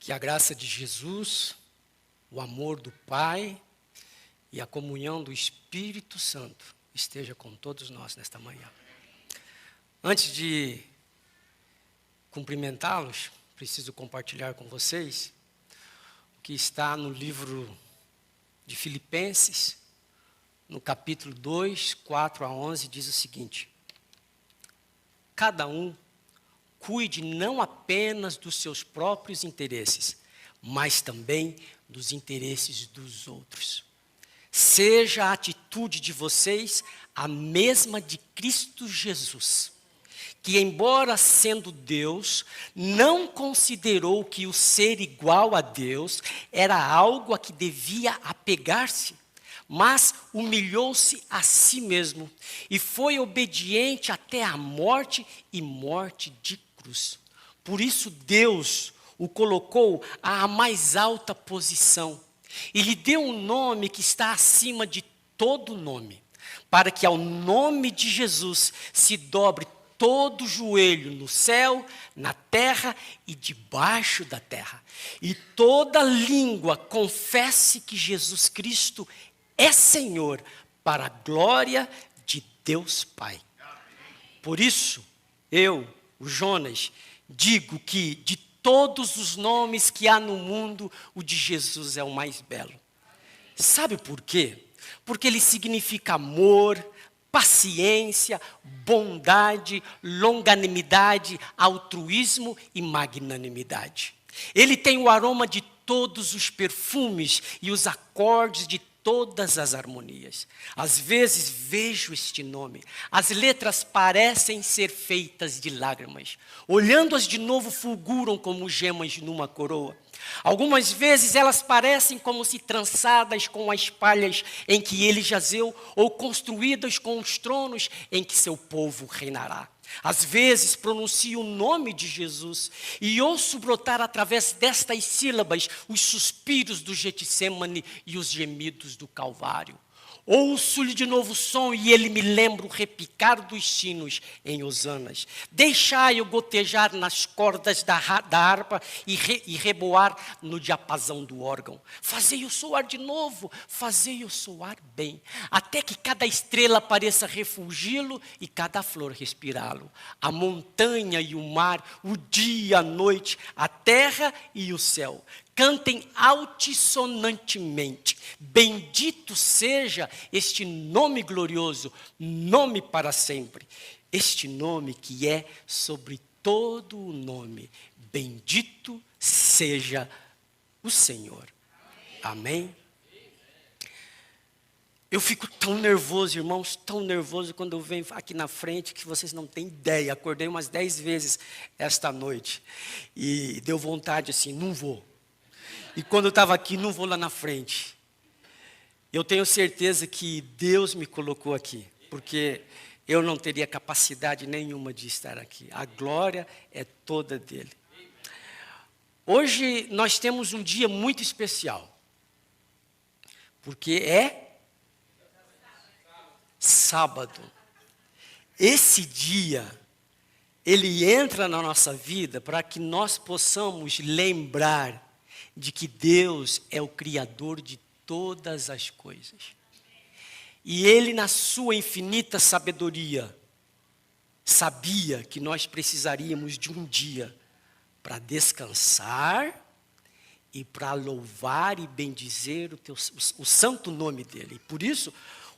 Que a graça de Jesus, o amor do Pai e a comunhão do Espírito Santo esteja com todos nós nesta manhã. Antes de cumprimentá-los, preciso compartilhar com vocês o que está no livro de Filipenses, no capítulo 2, 4 a 11, diz o seguinte: cada um cuide não apenas dos seus próprios interesses, mas também dos interesses dos outros. Seja a atitude de vocês a mesma de Cristo Jesus, que, embora sendo Deus, não considerou que o ser igual a Deus era algo a que devia apegar-se, mas humilhou-se a si mesmo e foi obediente até a morte e morte de cruz. Por isso Deus o colocou à mais alta posição e lhe deu um nome que está acima de todo nome, para que ao nome de Jesus se dobre todo joelho no céu, na terra e debaixo da terra, e toda língua confesse que Jesus Cristo é Senhor, para a glória de Deus Pai. Por isso, eu, o Jonas, digo que de todos os nomes que há no mundo, o de Jesus é o mais belo. Sabe por quê? Porque ele significa amor, paciência, bondade, longanimidade, altruísmo e magnanimidade. Ele tem o aroma de todos os perfumes e os acordes de todas as harmonias. Às vezes vejo este nome, as letras parecem ser feitas de lágrimas. Olhando-as de novo fulguram como gemas numa coroa. Algumas vezes elas parecem como se trançadas com as palhas em que ele jazeu, ou construídas com os tronos em que seu povo reinará. Às vezes pronuncio o nome de Jesus e ouço brotar através destas sílabas os suspiros do Getsêmani e os gemidos do Calvário. Ouço-lhe de novo o som e ele me lembra o repicar dos sinos em hosanas. Deixai-o gotejar nas cordas da harpa e reboar no diapasão do órgão. Fazei-o soar de novo, fazei-o soar bem, até que cada estrela pareça refulgi-lo e cada flor respirá-lo. A montanha e o mar, o dia, a noite, a terra e o céu cantem altissonantemente. Bendito seja este nome glorioso, nome para sempre. Este nome que é sobre todo o nome. Bendito seja o Senhor. Amém? Eu fico tão nervoso, irmãos, tão nervoso quando eu venho aqui na frente, que vocês não têm ideia. Acordei umas 10 vezes esta noite. E deu vontade assim, não vou. E quando eu estava aqui, não vou lá na frente. Eu tenho certeza que Deus me colocou aqui, porque eu não teria capacidade nenhuma de estar aqui. A glória é toda dele. Hoje nós temos um dia muito especial, porque é sábado. Esse dia, ele entra na nossa vida para que nós possamos lembrar de que Deus é o Criador de todas as coisas. E Ele, na sua infinita sabedoria, sabia que nós precisaríamos de um dia para descansar e para louvar e bendizer o santo nome dEle. E por isso,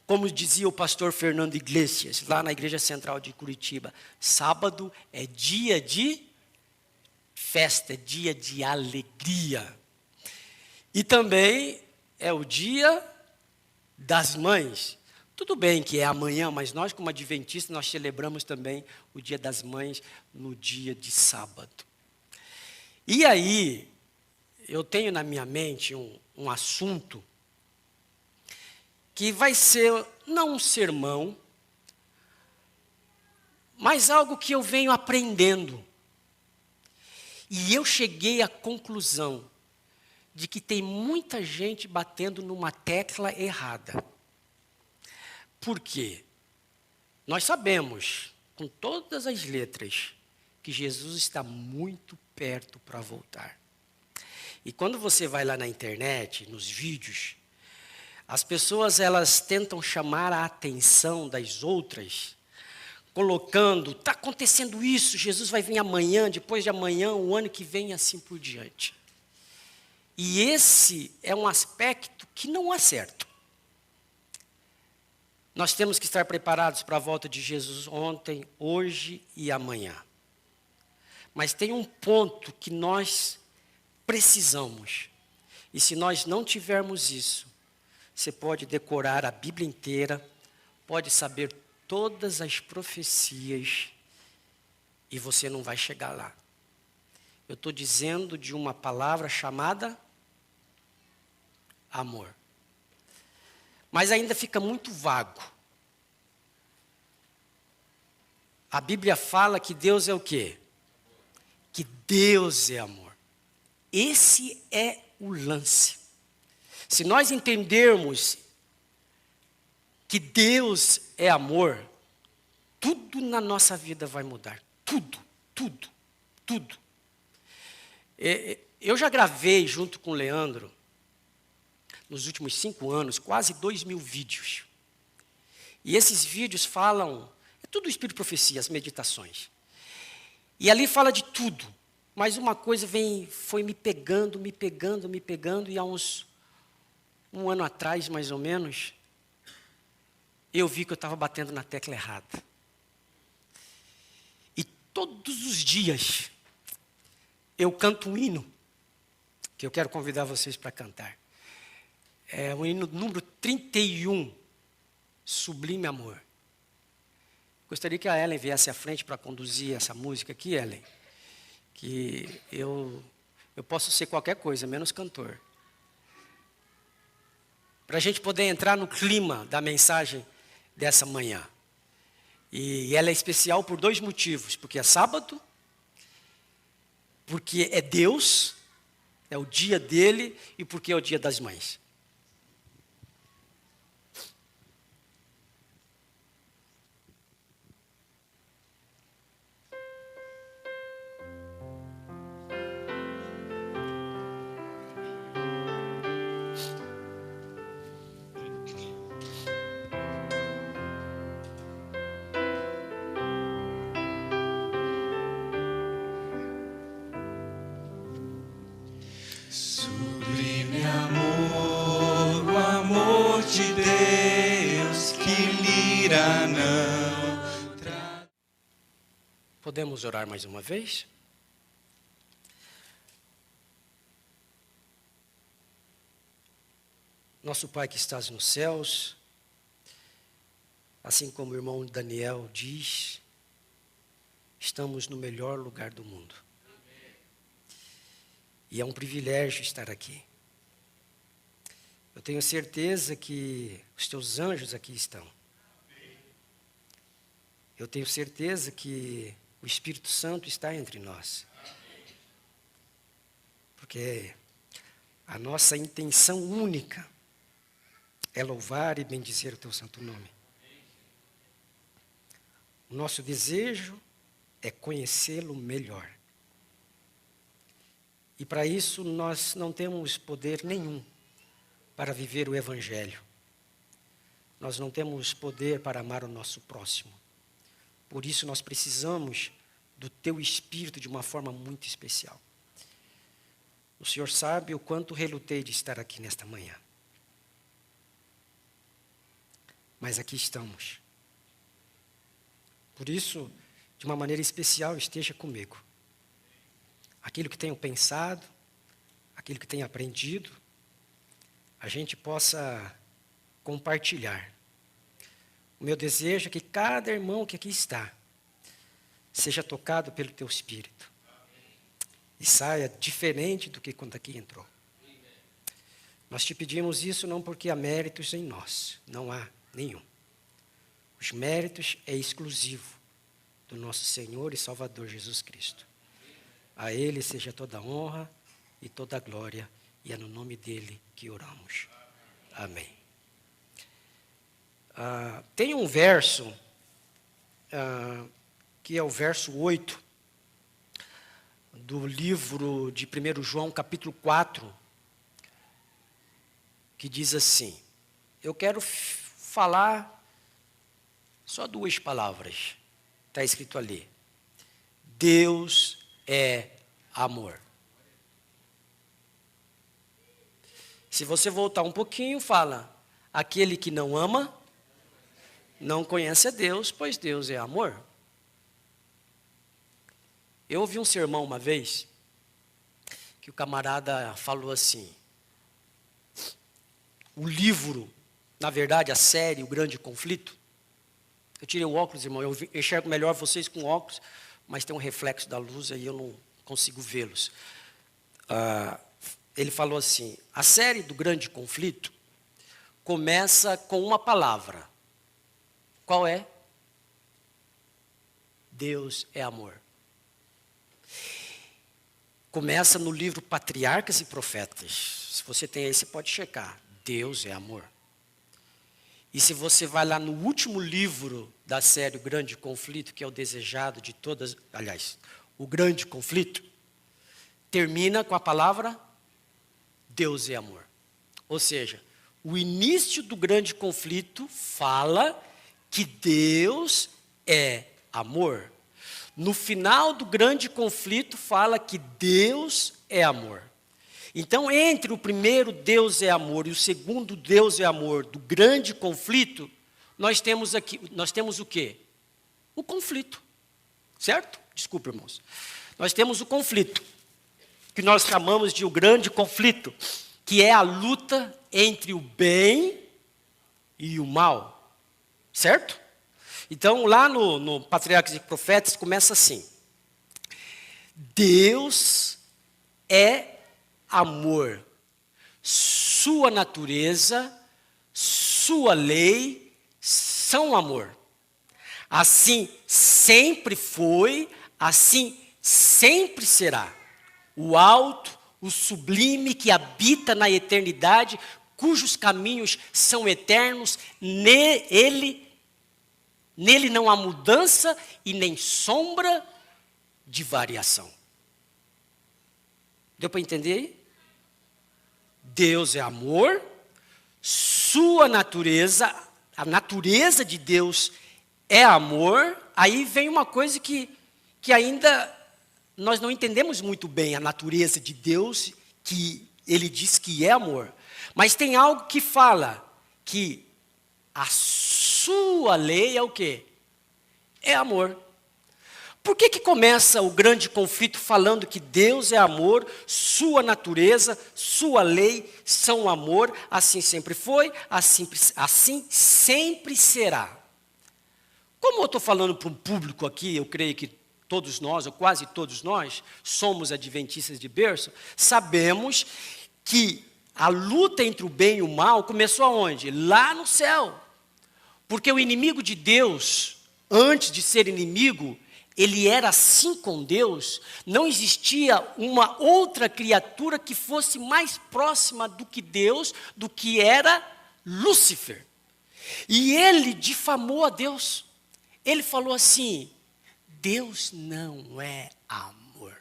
como dizia o pastor Fernando Iglesias, lá na Igreja Central de Curitiba, sábado é dia de festa, é dia de alegria. E também é o dia das mães. Tudo bem que é amanhã, mas nós como adventistas, nós celebramos também o dia das mães no dia de sábado. E aí, eu tenho na minha mente um assunto que vai ser, não um sermão, mas algo que eu venho aprendendo. E eu cheguei à conclusão de que tem muita gente batendo numa tecla errada. Por quê? Nós sabemos, com todas as letras, que Jesus está muito perto para voltar. E quando você vai lá na internet, nos vídeos, as pessoas elas tentam chamar a atenção das outras, colocando, está acontecendo isso, Jesus vai vir amanhã, depois de amanhã, o ano que vem e assim por diante. E esse é um aspecto que não é certo. Nós temos que estar preparados para a volta de Jesus ontem, hoje e amanhã. Mas tem um ponto que nós precisamos. E se nós não tivermos isso, você pode decorar a Bíblia inteira, pode saber todas as profecias e você não vai chegar lá. Eu estou dizendo de uma palavra chamada amor. Mas ainda fica muito vago. A Bíblia fala que Deus é o quê? Que Deus é amor. Esse é o lance. Se nós entendermos que Deus é amor, tudo na nossa vida vai mudar. Tudo, tudo, tudo. Eu já gravei junto com o Leandro, nos últimos 5 anos, quase 2.000 vídeos. E esses vídeos falam, é tudo Espírito de Profecia, as meditações. E ali fala de tudo. Mas uma coisa foi me pegando, e há um ano atrás, mais ou menos, eu vi que eu estava batendo na tecla errada. E todos os dias, eu canto um hino, que eu quero convidar vocês para cantar. É o hino número 31, Sublime Amor. Gostaria que a Ellen viesse à frente para conduzir essa música aqui, Ellen. Que eu posso ser qualquer coisa, menos cantor. Para a gente poder entrar no clima da mensagem dessa manhã. E ela é especial por 2 motivos. Porque é sábado, porque é Deus, é o dia dele, e porque é o dia das mães. Sublime amor, o amor de Deus que lira não traz. Podemos orar mais uma vez? Nosso Pai que estás nos céus, assim como o irmão Daniel diz, estamos no melhor lugar do mundo. E é um privilégio estar aqui. Eu tenho certeza que os teus anjos aqui estão. Eu tenho certeza que o Espírito Santo está entre nós. Porque a nossa intenção única é louvar e bendizer o teu santo nome. O nosso desejo é conhecê-lo melhor. E para isso nós não temos poder nenhum para viver o Evangelho. Nós não temos poder para amar o nosso próximo. Por isso nós precisamos do teu Espírito de uma forma muito especial. O Senhor sabe o quanto relutei de estar aqui nesta manhã. Mas aqui estamos. Por isso, de uma maneira especial, esteja comigo. Aquilo que tenho pensado, aquilo que tenho aprendido, a gente possa compartilhar. O meu desejo é que cada irmão que aqui está seja tocado pelo teu Espírito e saia diferente do que quando aqui entrou. Nós te pedimos isso não porque há méritos em nós, não há nenhum. Os méritos é exclusivo do nosso Senhor e Salvador Jesus Cristo. A Ele seja toda a honra e toda a glória, e é no nome dEle que oramos. Amém. Tem um verso, que é o verso 8, do livro de 1 João, capítulo 4, que diz assim. Eu quero falar só 2 palavras. Está escrito ali. Deus é amor. Se você voltar um pouquinho, fala, aquele que não ama, não conhece a Deus, pois Deus é amor. Eu ouvi um sermão uma vez, que o camarada falou assim, o livro, na verdade, a série, O Grande Conflito, eu tirei o óculos, irmão, eu enxergo melhor vocês com óculos, mas tem um reflexo da luz aí, eu não consigo vê-los. Ele falou assim, a série do Grande Conflito começa com uma palavra. Qual é? Deus é amor. Começa no livro Patriarcas e Profetas. Se você tem aí, você pode checar. Deus é amor. E se você vai lá no último livro da série O Grande Conflito, que é o desejado de todas, aliás, O Grande Conflito, termina com a palavra Deus é amor. Ou seja, o início do grande conflito fala que Deus é amor. No final do grande conflito fala que Deus é amor. Então, entre o primeiro Deus é amor e o segundo Deus é amor do grande conflito, nós temos o quê? O conflito. Certo? Desculpa, irmãos. Nós temos o conflito, que nós chamamos de o grande conflito, que é a luta entre o bem e o mal. Certo? Então, lá no Patriarcas e Profetas, começa assim. Deus é amor. Sua natureza, sua lei são amor. Assim sempre foi, assim sempre será. O alto, o sublime que habita na eternidade, cujos caminhos são eternos, nele não há mudança e nem sombra de variação. Deu para entender aí? Deus é amor, sua natureza, a natureza de Deus é amor. Aí vem uma coisa que ainda nós não entendemos muito bem, a natureza de Deus, que ele diz que é amor. Mas tem algo que fala que a sua lei é o quê? É amor. Por que começa o grande conflito falando que Deus é amor, sua natureza, sua lei são amor, assim sempre foi, assim sempre será? Como eu estou falando para um público aqui, eu creio que todos nós, ou quase todos nós, somos adventistas de berço, sabemos que a luta entre o bem e o mal começou aonde? Lá no céu. Porque o inimigo de Deus, antes de ser inimigo, ele era assim com Deus, não existia uma outra criatura que fosse mais próxima do que Deus, do que era Lúcifer. E ele difamou a Deus. Ele falou assim, Deus não é amor.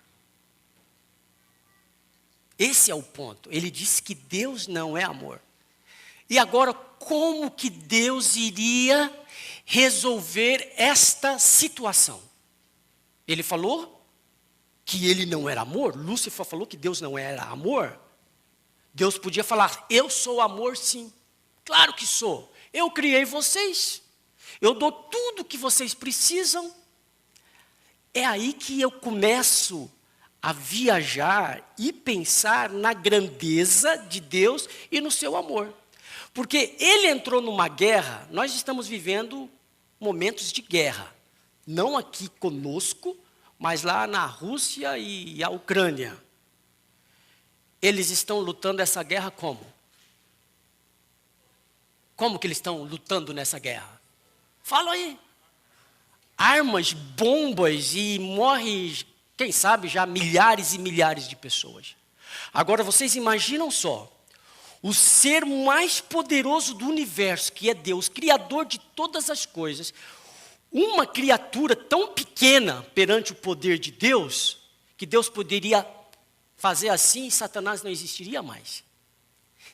Esse é o ponto. Ele disse que Deus não é amor. E agora, como que Deus iria resolver esta situação? Ele falou que ele não era amor. Lúcifer falou que Deus não era amor. Deus podia falar, eu sou amor sim. Claro que sou. Eu criei vocês. Eu dou tudo que vocês precisam. É aí que eu começo a viajar e pensar na grandeza de Deus e no seu amor. Porque ele entrou numa guerra, nós estamos vivendo momentos de guerra. Não aqui conosco, mas lá na Rússia e a Ucrânia. Eles estão lutando essa guerra como? Como que eles estão lutando nessa guerra? Fala aí. Armas, bombas e morre, quem sabe já milhares e milhares de pessoas. Agora vocês imaginam só, o ser mais poderoso do universo, que é Deus, criador de todas as coisas, uma criatura tão pequena perante o poder de Deus, que Deus poderia fazer assim, Satanás não existiria mais.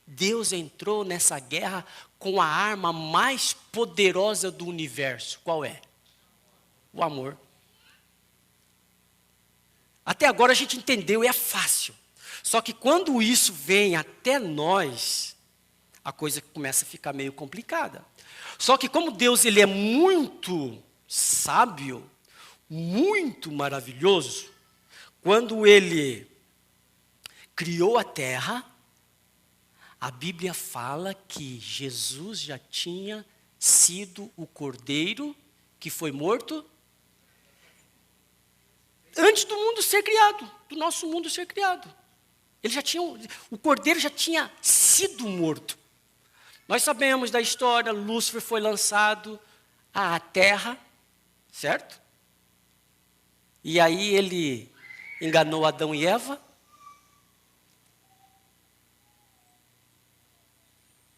Deus entrou nessa guerra com a arma mais poderosa do universo. Qual é? O amor. Até agora a gente entendeu, é fácil. Só que quando isso vem até nós, a coisa começa a ficar meio complicada. Só que como Deus ele é muito sábio, muito maravilhoso, quando Ele criou a terra, a Bíblia fala que Jesus já tinha sido o cordeiro que foi morto antes do mundo ser criado, do nosso mundo ser criado. O cordeiro já tinha sido morto. Nós sabemos da história, Lúcifer foi lançado à terra, certo? E aí ele enganou Adão e Eva.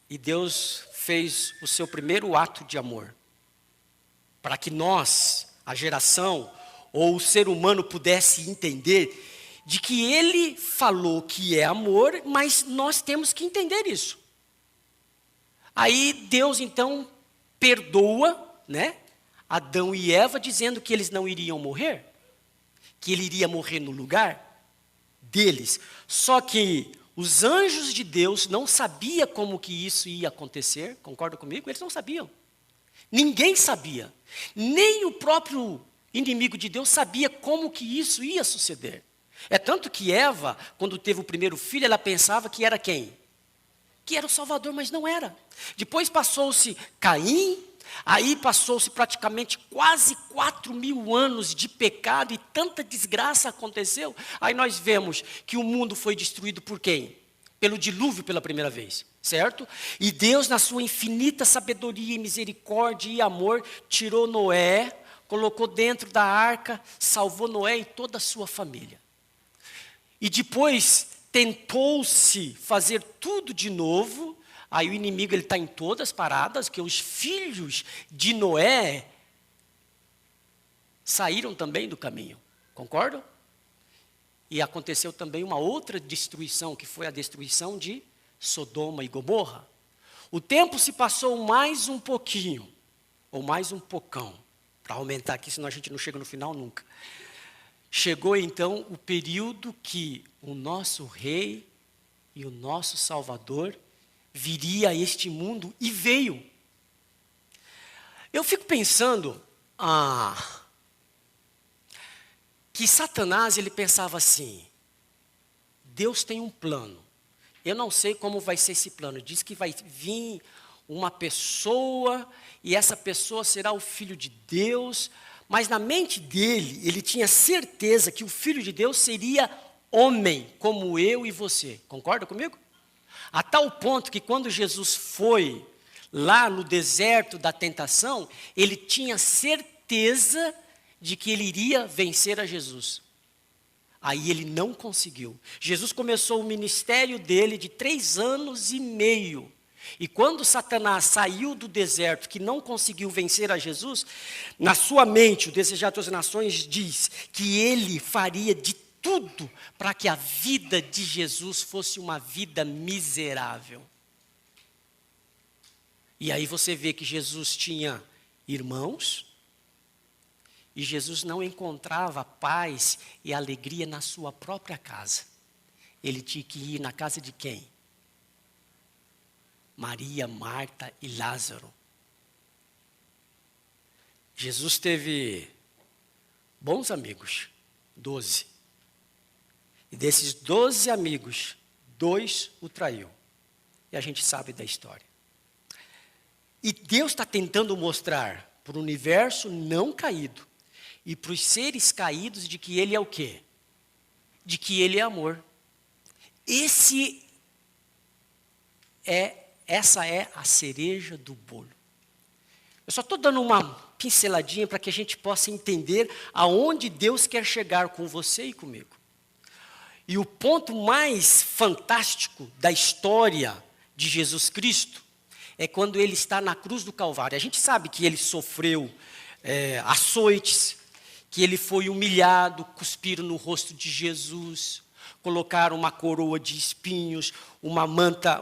E Deus fez o seu primeiro ato de amor. Para que nós, a geração, ou o ser humano pudesse entender de que ele falou que é amor, mas nós temos que entender isso. Aí Deus então perdoa, né, Adão e Eva, dizendo que eles não iriam morrer, que ele iria morrer no lugar deles. Só que os anjos de Deus não sabiam como que isso ia acontecer, concorda comigo? Eles não sabiam. Ninguém sabia. Nem o próprio inimigo de Deus sabia como que isso ia suceder. É tanto que Eva, quando teve o primeiro filho, ela pensava que era quem? Que era o Salvador, mas não era. Depois passou-se Caim, aí passou-se praticamente quase 4.000 anos de pecado e tanta desgraça aconteceu. Aí nós vemos que o mundo foi destruído por quem? Pelo dilúvio pela primeira vez, certo? E Deus, na sua infinita sabedoria e misericórdia e amor, tirou Noé, colocou dentro da arca, salvou Noé e toda a sua família. E depois tentou-se fazer tudo de novo. Aí o inimigo está em todas as paradas, que os filhos de Noé saíram também do caminho. Concordam? E aconteceu também uma outra destruição, que foi a destruição de Sodoma e Gomorra. O tempo se passou mais um pouquinho, ou mais um pocão, para aumentar aqui, senão a gente não chega no final nunca. Chegou então o período que o nosso rei e o nosso Salvador viria a este mundo e veio. Eu fico pensando que Satanás ele pensava assim: Deus tem um plano. Eu não sei como vai ser esse plano. Diz que vai vir uma pessoa e essa pessoa será o Filho de Deus. Mas na mente dele, ele tinha certeza que o Filho de Deus seria homem, como eu e você. Concorda comigo? A tal ponto que quando Jesus foi lá no deserto da tentação, ele tinha certeza de que ele iria vencer a Jesus. Aí ele não conseguiu. Jesus começou o ministério dele de 3 anos e meio. E quando Satanás saiu do deserto, que não conseguiu vencer a Jesus, na sua mente, o Desejar de Todas as Nações diz que ele faria de tudo para que a vida de Jesus fosse uma vida miserável. E aí você vê que Jesus tinha irmãos, e Jesus não encontrava paz e alegria na sua própria casa. Ele tinha que ir na casa de quem? Maria, Marta e Lázaro. Jesus teve bons amigos, 12. E desses 12 amigos, 2 o traiu. E a gente sabe da história. E Deus está tentando mostrar para o universo não caído e para os seres caídos de que Ele é o quê? De que Ele é amor. Essa é a cereja do bolo. Eu só estou dando uma pinceladinha para que a gente possa entender aonde Deus quer chegar com você e comigo. E o ponto mais fantástico da história de Jesus Cristo é quando Ele está na cruz do Calvário. A gente sabe que Ele sofreu açoites, que ele foi humilhado, cuspiram no rosto de Jesus, colocaram uma coroa de espinhos, uma manta,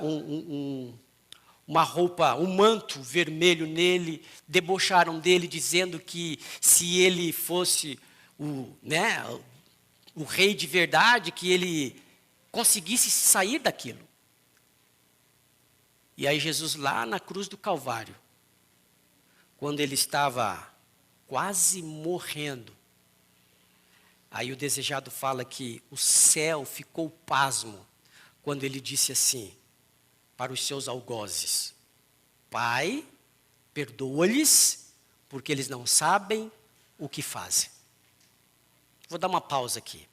uma roupa, um manto vermelho nele, debocharam dele, dizendo que se ele fosse o rei de verdade, que ele conseguisse sair daquilo. E aí Jesus lá na cruz do Calvário, quando ele estava quase morrendo, aí o desejado fala que o céu ficou pasmo quando ele disse assim para os seus algozes: Pai, perdoa-lhes, porque eles não sabem o que fazem. Vou dar uma pausa aqui.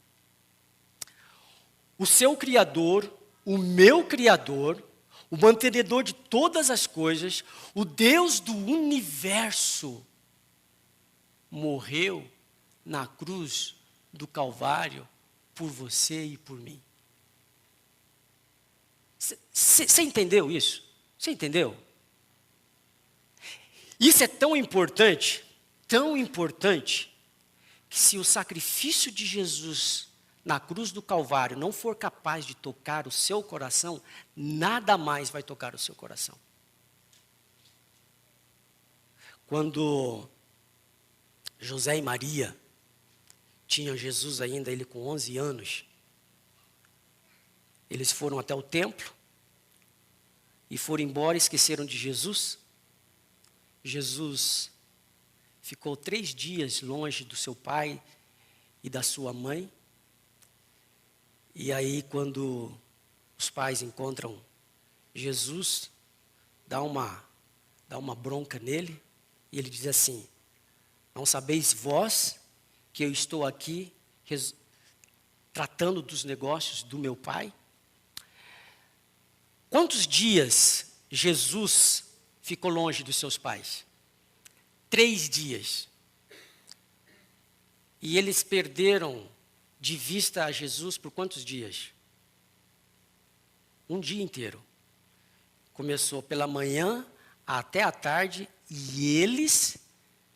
O seu Criador, o meu Criador, o mantenedor de todas as coisas, o Deus do universo, morreu na cruz do Calvário por você e por mim. Você entendeu isso? Você entendeu? Isso é tão importante, que se o sacrifício de Jesus na cruz do Calvário não for capaz de tocar o seu coração, nada mais vai tocar o seu coração. Quando José e Maria tinham Jesus ainda, ele com 11 anos, eles foram até o templo e foram embora e esqueceram de Jesus. Jesus ficou 3 dias longe do seu pai e da sua mãe. E aí, quando os pais encontram Jesus, dá uma bronca nele, e ele diz assim: não sabeis vós que eu estou aqui tratando dos negócios do meu pai? Quantos dias Jesus ficou longe dos seus pais? 3 dias. E eles perderam de vista a Jesus por quantos dias? Um dia inteiro. Começou pela manhã até a tarde e eles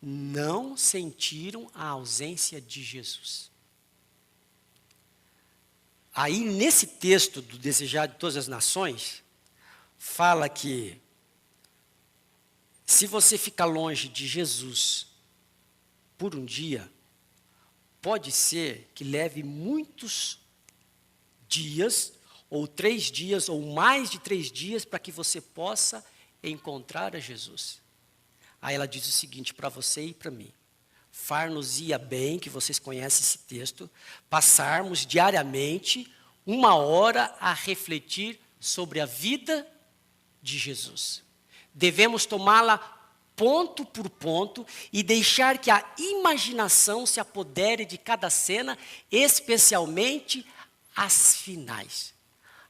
não sentiram a ausência de Jesus. Aí, nesse texto do Desejado de Todas as Nações, fala que se você ficar longe de Jesus por um dia, pode ser que leve muitos dias, ou 3 dias, ou mais de 3 dias, para que você possa encontrar a Jesus. Aí ela diz o seguinte para você e para mim: far-nos-ia bem, que vocês conhecem esse texto, passarmos diariamente 1 hora a refletir sobre a vida de Jesus. Devemos tomá-la ponto por ponto e deixar que a imaginação se apodere de cada cena, especialmente as finais.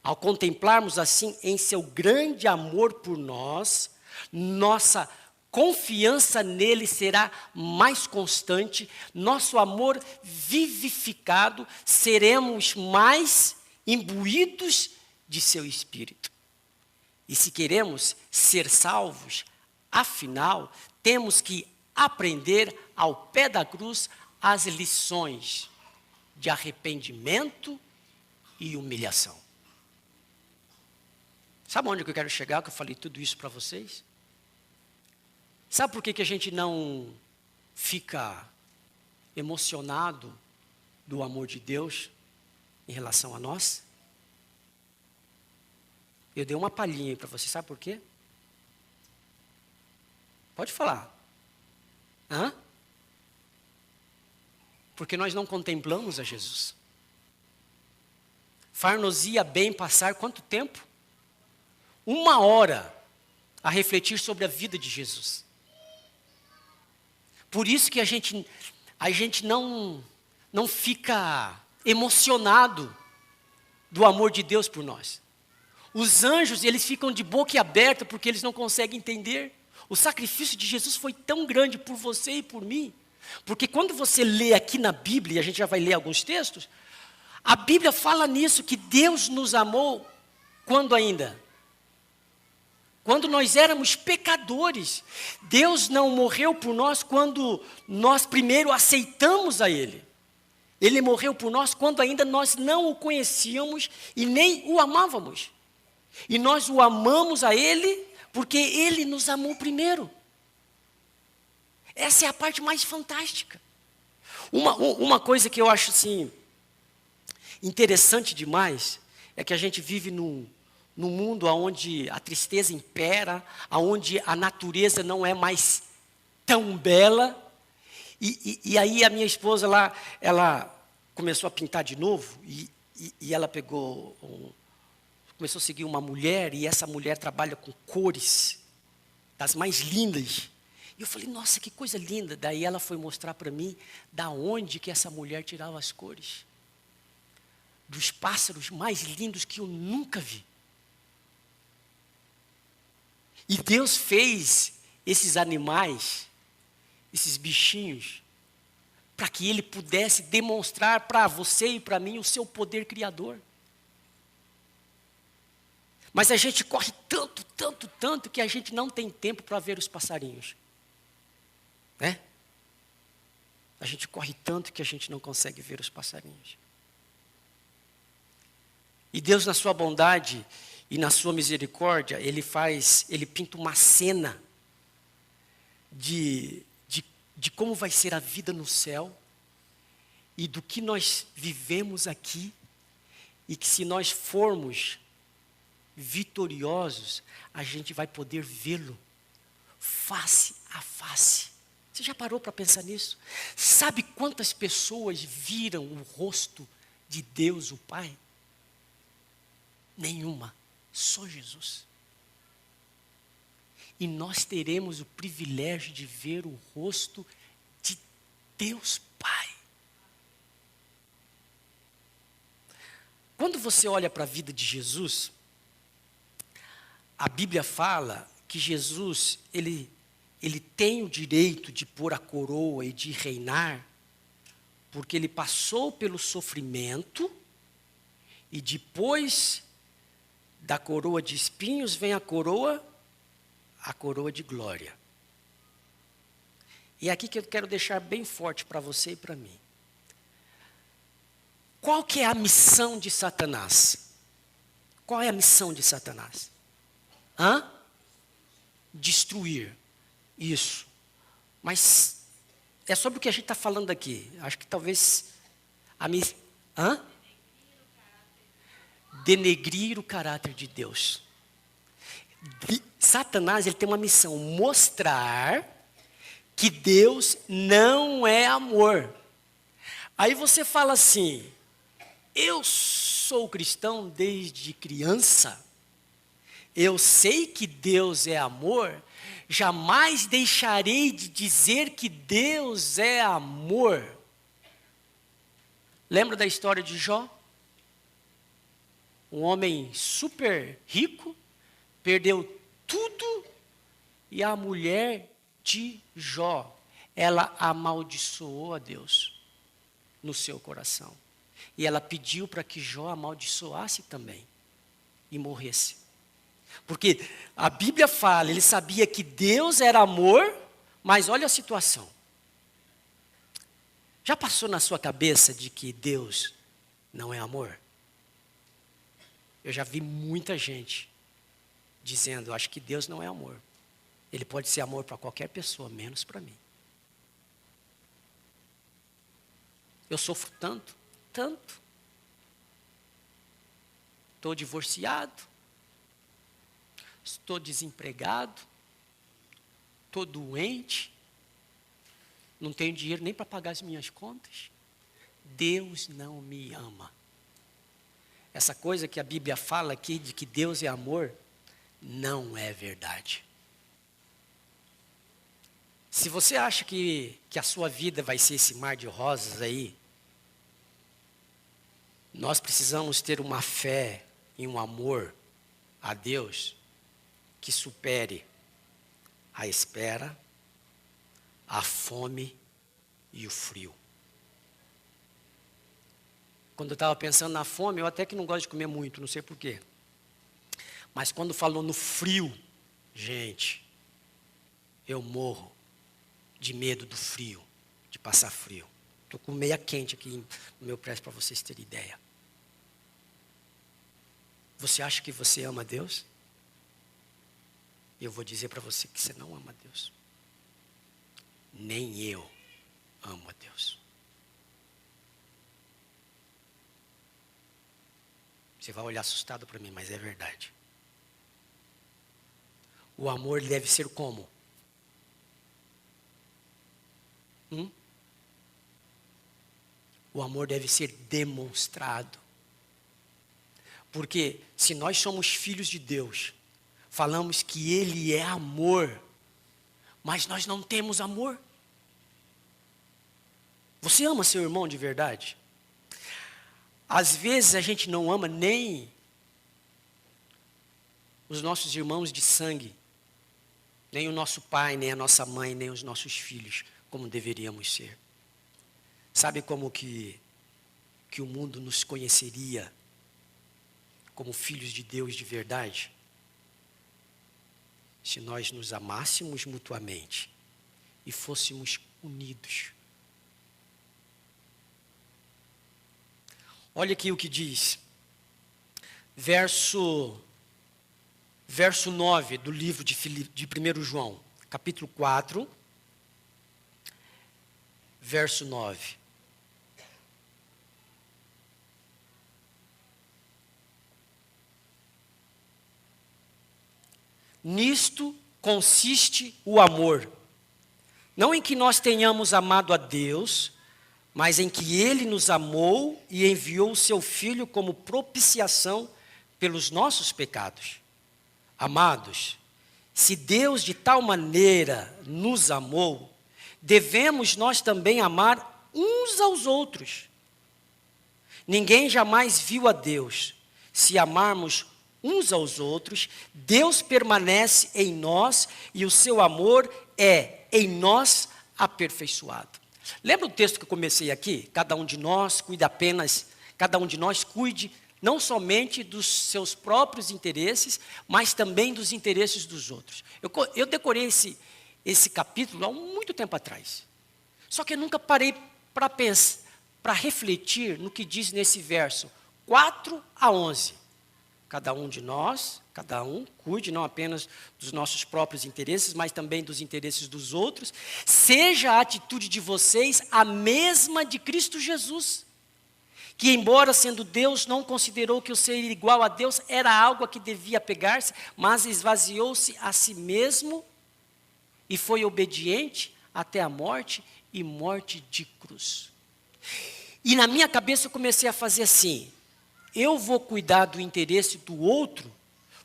Ao contemplarmos assim em seu grande amor por nós, nossa confiança nele será mais constante, nosso amor vivificado, seremos mais imbuídos de seu Espírito. E se queremos ser salvos, afinal, temos que aprender ao pé da cruz as lições de arrependimento e humilhação. Sabe onde que eu quero chegar, que eu falei tudo isso para vocês? Sabe por que a gente não fica emocionado do amor de Deus em relação a nós? Eu dei uma palhinha aí para você, sabe por quê? Pode falar. Porque nós não contemplamos a Jesus. Far-nos-ia bem passar quanto tempo? 1 hora a refletir sobre a vida de Jesus. Por isso que a gente não fica emocionado do amor de Deus por nós. Os anjos, eles ficam de boca aberta porque eles não conseguem entender. O sacrifício de Jesus foi tão grande por você e por mim. Porque quando você lê aqui na Bíblia, e a gente já vai ler alguns textos, a Bíblia fala nisso, que Deus nos amou quando ainda? Quando nós éramos pecadores, Deus não morreu por nós quando nós primeiro aceitamos a Ele. Ele morreu por nós quando ainda nós não o conhecíamos e nem o amávamos. E nós o amamos a Ele porque Ele nos amou primeiro. Essa é a parte mais fantástica. Uma coisa que eu acho assim, interessante demais é que a gente vive num mundo onde a tristeza impera, onde a natureza não é mais tão bela. E aí a minha esposa lá, ela começou a pintar de novo e ela começou a seguir uma mulher, e essa mulher trabalha com cores das mais lindas. E eu falei, nossa, que coisa linda. Daí ela foi mostrar para mim da onde que essa mulher tirava as cores. Dos pássaros mais lindos que eu nunca vi. E Deus fez esses animais, esses bichinhos, para que Ele pudesse demonstrar para você e para mim o seu poder criador. Mas a gente corre tanto, tanto, tanto, que a gente não tem tempo para ver os passarinhos. Né? A gente corre tanto que a gente não consegue ver os passarinhos. E Deus, na sua bondade e na sua misericórdia, Ele pinta uma cena de como vai ser a vida no céu e do que nós vivemos aqui, e que se nós formos vitoriosos, a gente vai poder vê-lo face a face. Você já parou para pensar nisso? Sabe quantas pessoas viram o rosto de Deus, o Pai? Nenhuma, só Jesus. E nós teremos o privilégio de ver o rosto de Deus Pai. Quando você olha para a vida de Jesus, a Bíblia fala que Jesus, ele tem o direito de pôr a coroa e de reinar, porque ele passou pelo sofrimento, e depois da coroa de espinhos vem a coroa de glória. E é aqui que eu quero deixar bem forte para você e para mim. Qual que é a missão de Satanás? Qual é a missão de Satanás? Destruir. Isso. Mas é sobre o que a gente está falando aqui. Acho que talvez denegrir o caráter de Deus. Satanás, ele tem uma missão: mostrar que Deus não é amor. Aí você fala assim, eu sou cristão desde criança, eu sei que Deus é amor, jamais deixarei de dizer que Deus é amor. Lembra da história de Jó? Um homem super rico, perdeu tudo, e a mulher de Jó, ela amaldiçoou a Deus no seu coração. E ela pediu para que Jó amaldiçoasse também e morresse. Porque a Bíblia fala, ele sabia que Deus era amor, mas olha a situação. Já passou na sua cabeça de que Deus não é amor? Eu já vi muita gente dizendo, acho que Deus não é amor. Ele pode ser amor para qualquer pessoa, menos para mim. Eu sofro tanto, tanto. Estou divorciado. Estou desempregado. Estou doente. Não tenho dinheiro nem para pagar as minhas contas. Deus não me ama. Essa coisa que a Bíblia fala aqui de que Deus é amor, não é verdade. Se você acha que a sua vida vai ser esse mar de rosas aí, nós precisamos ter uma fé e um amor a Deus que supere a espera, a fome e o frio. Quando eu estava pensando na fome, eu até que não gosto de comer muito, não sei porquê. Mas quando falou no frio, Gente, eu morro de medo do frio, de passar frio. Estou com meia quente aqui no meu prédio para vocês terem ideia. Você acha que você ama Deus? Eu vou dizer para você que você não ama Deus. Nem eu amo a Deus. Você vai olhar assustado para mim, mas é verdade. O amor deve ser como? O amor deve ser demonstrado. Porque se nós somos filhos de Deus, falamos que Ele é amor, mas nós não temos amor. Você ama seu irmão de verdade? Às vezes a gente não ama nem os nossos irmãos de sangue, nem o nosso pai, nem a nossa mãe, nem os nossos filhos, como deveríamos ser. Sabe como que o mundo nos conheceria como filhos de Deus de verdade? Se nós nos amássemos mutuamente e fôssemos unidos. Olha aqui o que diz, verso 9 do livro de 1 João, capítulo 4, verso 9. Nisto consiste o amor, não em que nós tenhamos amado a Deus, mas em que Ele nos amou e enviou o Seu Filho como propiciação pelos nossos pecados. Amados, se Deus de tal maneira nos amou, devemos nós também amar uns aos outros. Ninguém jamais viu a Deus. Se amarmos uns aos outros, Deus permanece em nós e o seu amor é em nós aperfeiçoado. Lembra o texto que eu comecei aqui? Cada um de nós cuide não somente dos seus próprios interesses, mas também dos interesses dos outros. Eu decorei esse capítulo há muito tempo atrás. Só que eu nunca parei para pensar, para refletir no que diz nesse verso 4 a 11. Cada um de nós, cada um cuide não apenas dos nossos próprios interesses, mas também dos interesses dos outros. Seja a atitude de vocês a mesma de Cristo Jesus, que embora sendo Deus, não considerou que o ser igual a Deus era algo a que devia pegar-se, mas esvaziou-se a si mesmo e foi obediente até a morte e morte de cruz. E na minha cabeça eu comecei a fazer assim, eu vou cuidar do interesse do outro,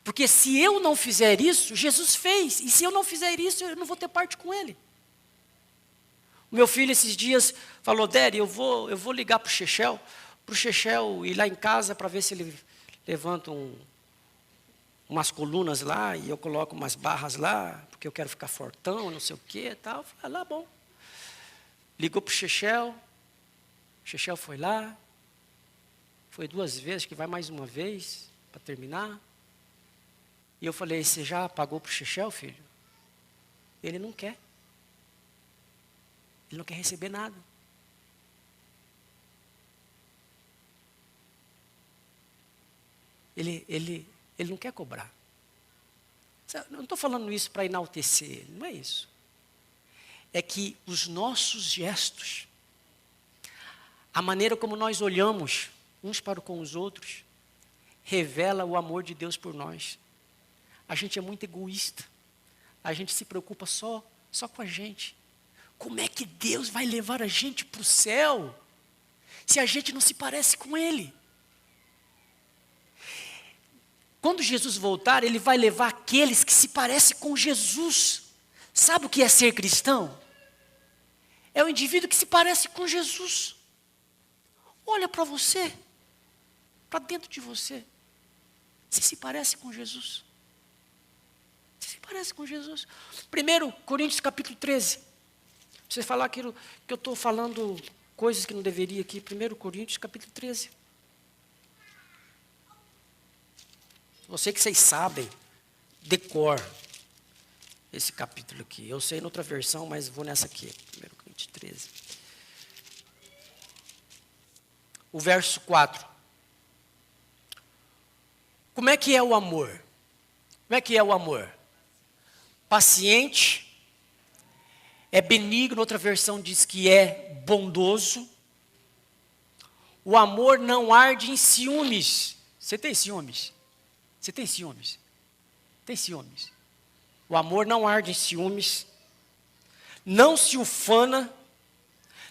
porque se eu não fizer isso, Jesus fez, e se eu não fizer isso, eu não vou ter parte com Ele. O meu filho esses dias falou, Daddy, eu vou ligar para o Chechel ir lá em casa para ver se ele levanta umas colunas lá, e eu coloco umas barras lá, porque eu quero ficar fortão, não sei o que e tal. Eu falei, lá bom. Ligou para o Chechel foi lá, foi 2 vezes, que vai mais uma vez, para terminar. E eu falei, você já pagou para o Chechel, filho? Ele não quer. Ele não quer receber nada. Ele não quer cobrar. Eu não estou falando isso para enaltecer ele, não é isso. É que os nossos gestos, a maneira como nós olhamos uns para com os outros, revela o amor de Deus por nós. A gente é muito egoísta. A gente se preocupa só com a gente. Como é que Deus vai levar a gente para o céu se a gente não se parece com Ele? Quando Jesus voltar, Ele vai levar aqueles que se parecem com Jesus. Sabe o que é ser cristão? É o indivíduo que se parece com Jesus. Olha para você, para dentro de você. Você se parece com Jesus? Você se parece com Jesus? 1 Coríntios capítulo 13. Você falar aquilo que eu estou falando, coisas que não deveria aqui. 1 Coríntios capítulo 13. Eu sei que vocês sabem, decor. esse capítulo aqui. Eu sei em outra versão, mas vou nessa aqui. 1 Coríntios 13. O verso 4. Como é que é o amor? Como é que é o amor? Paciente, é benigno, outra versão diz que é bondoso. O amor não arde em ciúmes. Você tem ciúmes? Você tem ciúmes? Tem ciúmes. O amor não arde em ciúmes, não se ufana,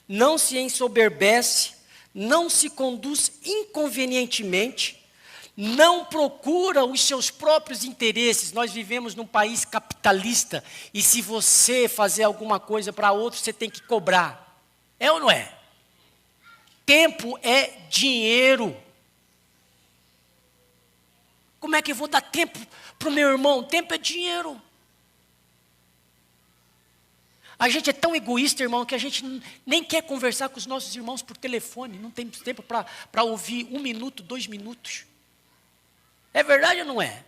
não se ensoberbece, não se conduz inconvenientemente, não procura os seus próprios interesses. Nós vivemos num país capitalista e se você fazer alguma coisa para outro, você tem que cobrar. É ou não é? Tempo é dinheiro. Como é que eu vou dar tempo para o meu irmão? Tempo é dinheiro. A gente é tão egoísta, irmão, que a gente nem quer conversar com os nossos irmãos por telefone. Não tem tempo para ouvir 1 minuto, 2 minutos. É verdade ou não é?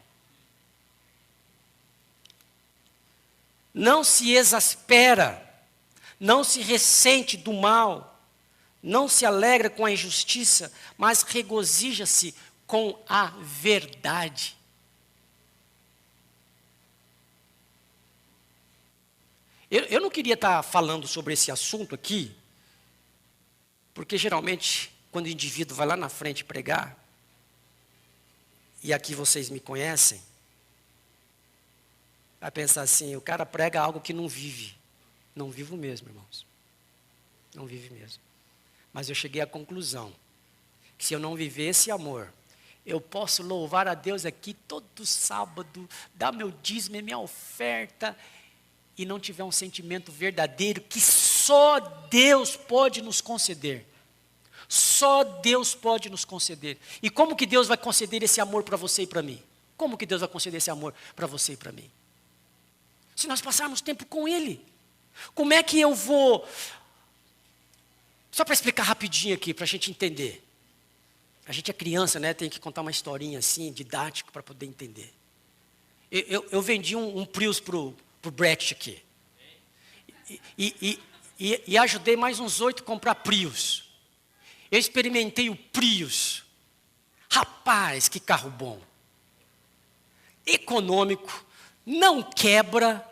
Não se exaspera, não se ressente do mal, não se alegra com a injustiça, mas regozija-se com a verdade. Eu não queria estar falando sobre esse assunto aqui, porque geralmente, quando o indivíduo vai lá na frente pregar, e aqui vocês me conhecem, vai pensar assim, o cara prega algo que não vive. Não vivo mesmo, irmãos. Não vive mesmo. Mas eu cheguei à conclusão, que se eu não viver esse amor, eu posso louvar a Deus aqui todo sábado, dar meu dízimo, minha oferta, e não tiver um sentimento verdadeiro que só Deus pode nos conceder. Só Deus pode nos conceder. E como que Deus vai conceder esse amor para você e para mim? Como que Deus vai conceder esse amor para você e para mim? Se nós passarmos tempo com Ele. Como é que eu vou... Só para explicar rapidinho aqui, para a gente entender. A gente é criança, né? Tem que contar uma historinha assim, didático, para poder entender. Eu vendi um Prius para o Brett aqui. E ajudei mais uns 8 a comprar Prius. Eu experimentei o Prius. Rapaz, que carro bom. Econômico, não quebra.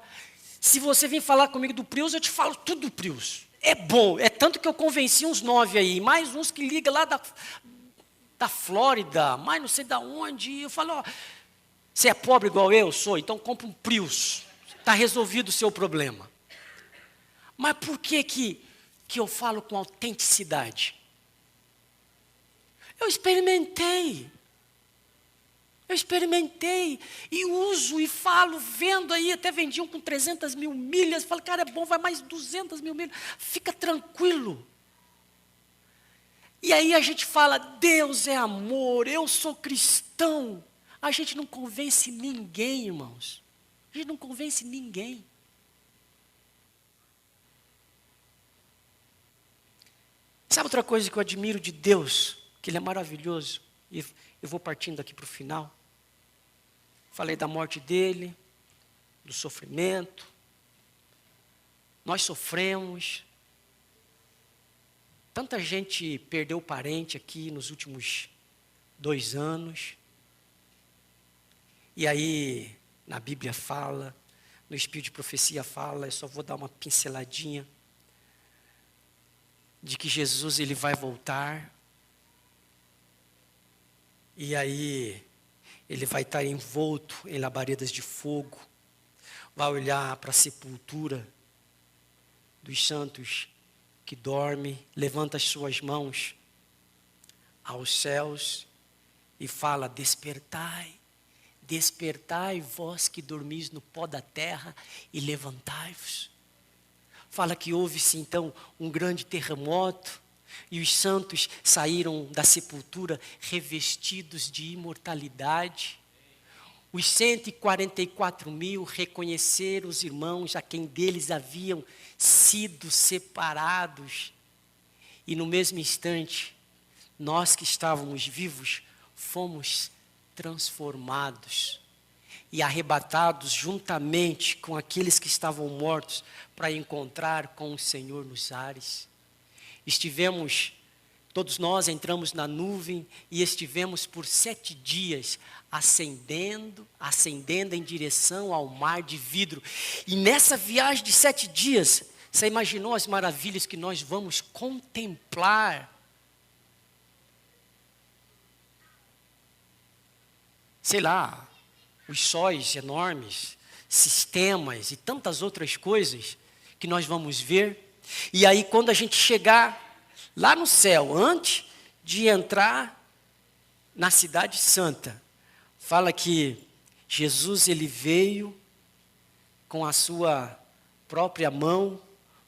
Se você vir falar comigo do Prius, eu te falo tudo do Prius. É bom, é tanto que eu convenci uns 9 aí, mais uns que ligam lá da Flórida, mais não sei de onde. E eu falo, ó, você é pobre igual eu sou, então compra um Prius. Está resolvido o seu problema. Mas por que eu falo com autenticidade? Eu experimentei e uso e falo, vendo aí, até vendi um com 300 mil milhas, falo, cara, é bom, vai mais 200 mil milhas, fica tranquilo. E aí a gente fala, Deus é amor, eu sou cristão. A gente não convence ninguém, irmãos. A gente não convence ninguém. Sabe outra coisa que eu admiro de Deus? Que Ele é maravilhoso. E eu vou partindo aqui para o final. Falei da morte dEle, do sofrimento. Nós sofremos. Tanta gente perdeu parente aqui nos últimos 2 anos. E aí, na Bíblia fala, no Espírito de Profecia fala, eu só vou dar uma pinceladinha, de que Jesus ele vai voltar. E aí, ele vai estar envolto em labaredas de fogo, vai olhar para a sepultura dos santos que dorme, levanta as suas mãos aos céus e fala, despertai, despertai vós que dormis no pó da terra e levantai-vos. Fala que houve-se então um grande terremoto e os santos saíram da sepultura revestidos de imortalidade. Os 144 mil reconheceram os irmãos a quem deles haviam sido separados. E no mesmo instante, nós que estávamos vivos, fomos transformados. e arrebatados juntamente com aqueles que estavam mortos para encontrar com o Senhor nos ares. Todos nós entramos na nuvem e estivemos por 7 dias ascendendo em direção ao mar de vidro. E nessa viagem de 7 dias, você imaginou as maravilhas que nós vamos contemplar? Sei lá, os sóis enormes, sistemas e tantas outras coisas que nós vamos ver. E aí quando a gente chegar lá no céu, antes de entrar na cidade santa, fala que Jesus ele veio com a sua própria mão,